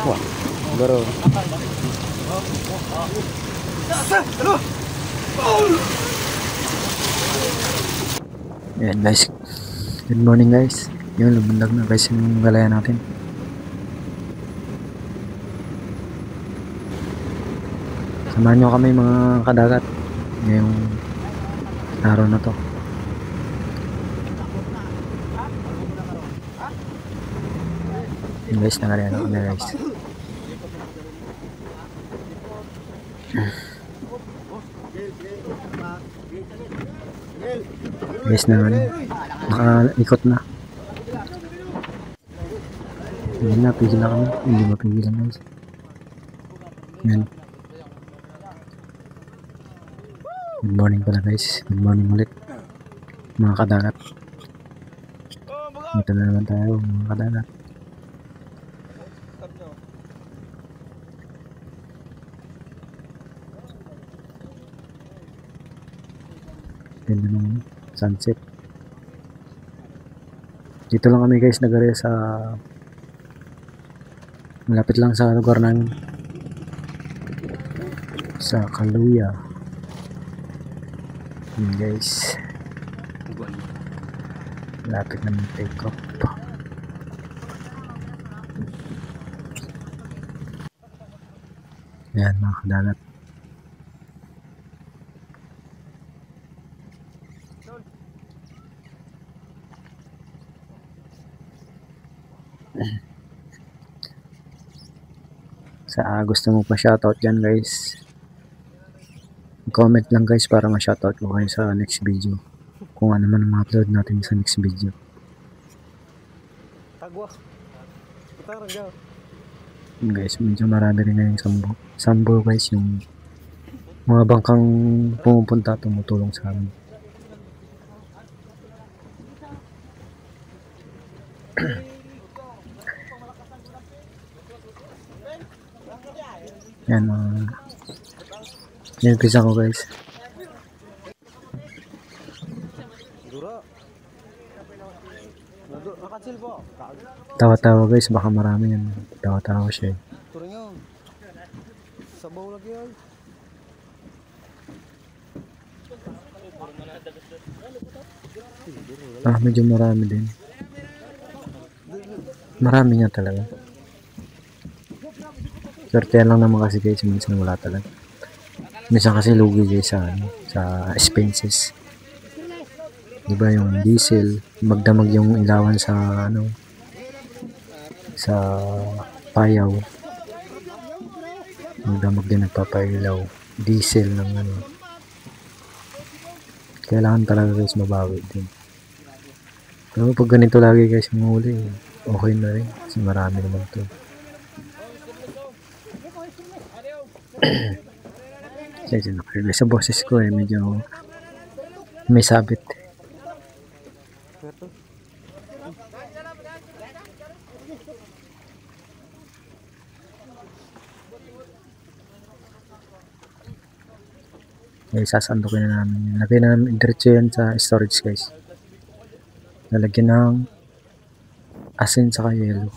Wah, baru. Ayan guys, good morning guys. Yun, lumundag na guys yung galaya natin. Samahan nyo kami mga kadagat ngayong araw na to. Yun guys, nangalaya na kami guys. Guys na nakaikot na. Hindi na, pigil na kami. Hindi mapigilan guys. Yan. Good morning pala guys. Good morning ulit mga kadagat. Dito na naman tayo mga kadagat. Ganda ng sunset. Dito lang kami guys nagare sa malapit lang sa lugar namin sa Kaluya. Yun guys, malapit na ng take off. Yan mga kadagat. Sa gusto mo pa shoutout dyan guys, comment lang guys para ma-shoutout ko kayo sa next video kung ano man ma-upload natin sa next video. Guys, medyo marami rin na yung sambo guys, yung mga bangkang pumupunta tumutulong sa amin. Yan, nilpisa ko guys. Tawa-tawa guys, baka marami yan. Tawa-tawa siya. Medyo marami din. Marami nga talaga. Swerte lang naman kasi guys, minsan wala talaga. Minsan kasi lugi guys sa expenses. Diba yung diesel, magdamag yung ilawan sa sa payaw. Magdamag din nagpapailaw. Diesel ng kailangan talaga guys mabawi din. Pero pag ganito lagi guys yung huli, okay na rin. Kasi marami naman to. Kasi nakalagay sa boses ko medyo may sabit. Sasandukin na namin. Lagay na namin diretso yan sa storage guys. Lalagyan ng asin sa yelo.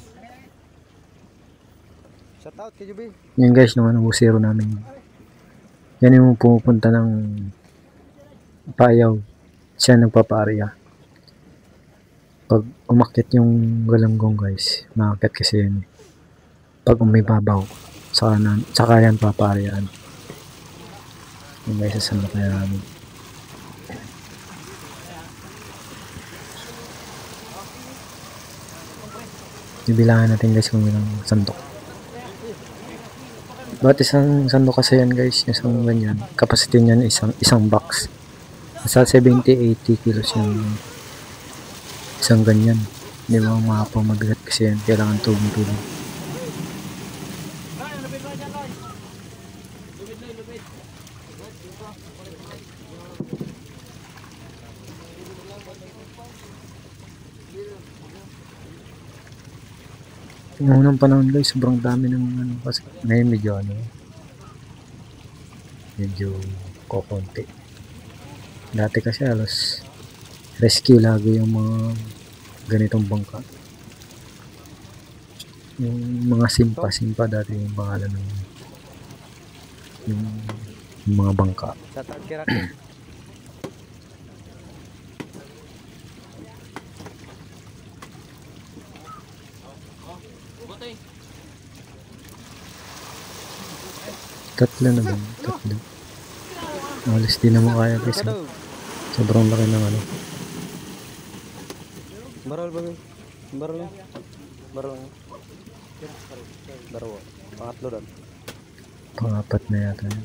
Yan guys, naman ang busero namin. Yan yung pumupunta ng payaw. Siya nagpapaarya. Pag umakyat yung galanggong guys, makakyat kasi yun. Pag umibabaw, saka yan papaaryan. Yung guys, sasandok na namin. Ibilangan natin guys kung ilang sandok. Bawat isang sandok kasi yan guys, isang ganyan. Capacity niyan isang box. Nasa 70-80 kilos yung isang ganyan. Hindi mo makapang mabigat kasi yan. Kailangan tubong-tubong. Yung unang panahon guys, sobrang dami ng ano, kasi ngayon medyo kokonti. Dati kasi halos rescue lagi yung mga ganitong bangka. Yung mga simpa dati yung pangalan ng yung, yung mga bangka. Shoutout kay Rock. Tatlo na ba? Tatlo. Alis din naman kaya guys. Sobrang laki ng ano. Barol ba guys? Barol lang. Barol lang. Darawa. Pangatlo doon. Pang-apat na yata yun.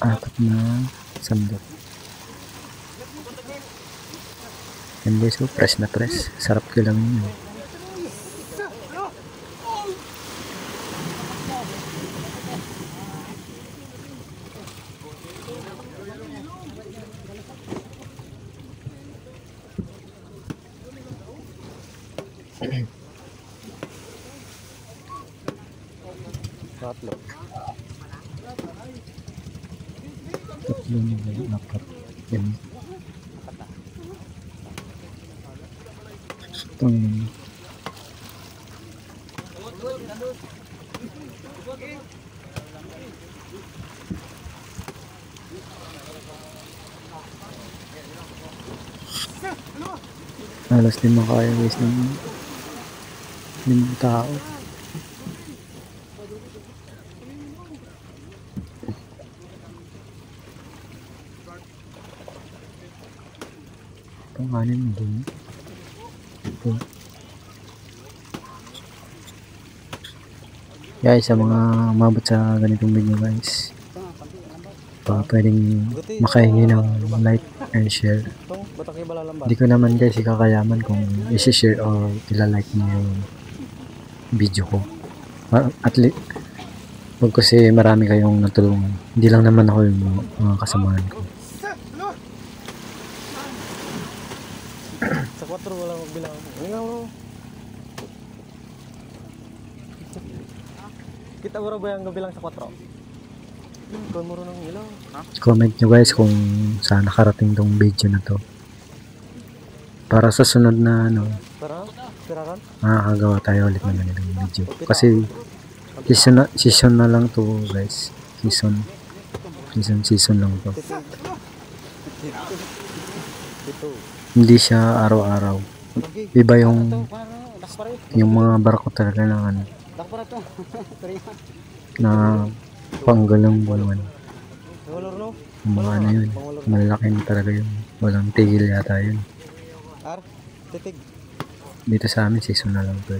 Apat na sandok. Yan guys, oh, press na press. Sarap kilangin yun. Pangatlo. Tatlo na ba yung apat? Yan. Itong halos din makaya guys ng tao. Pangalan mo din. Ito. Guys, sa mga umabot sa ganitong video guys, pwedeng makahingi ng like and share. Itong batak yung balalambat. Hindi ko naman guys ikakayaman kung isi-share o ilalike mo yung video ko. At least, wag kasi marami kayong natulungan. Hindi lang naman ako yung mga kasamahan ko. Sa 4 wala magbilang. Ngayon mo. Kita mo ba yung gabilang sa 4? Kung mo ng ilaw. Comment nyo guys kung saan nakarating tong video na to. Para sa sunod na ano, Tara, tirakan. makakagawa tayo ulit ng ganitong video. Kasi season na lang to guys. Season lang to. Ito. Hindi siya araw-araw. Iba yung mga barko talaga ng ano, na panggalang buwan. Yung mga ano yun, malaki na talaga yun. Walang tigil yata yun. Titig. Dito sa amin, season na lang to.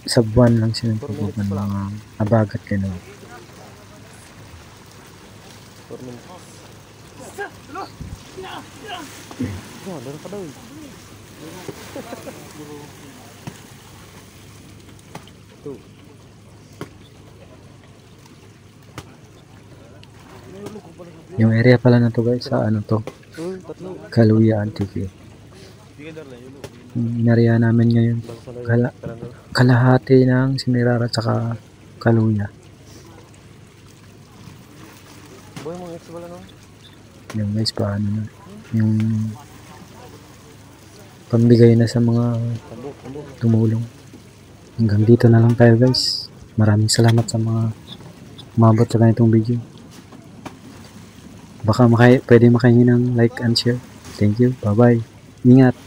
Sa buwan lang sila pupunta ng mga abagat ka na. 4 minutes. Oh, laro ka daw. Two. Yung area pala na to guys, sa ano to, Tatlo. Kaluya Antique. Yung inariya namin ngayon, kalahati ng Semirara tsaka Kaluya. Boy, mga ex wala no? Yung guys, paano na, yung pambigay na sa mga tumulong. Hanggang dito na lang tayo guys. Maraming salamat sa mga umabot sa ganitong video. Baka pwede makahingi ng like and share. Thank you. Bye bye. Ingat.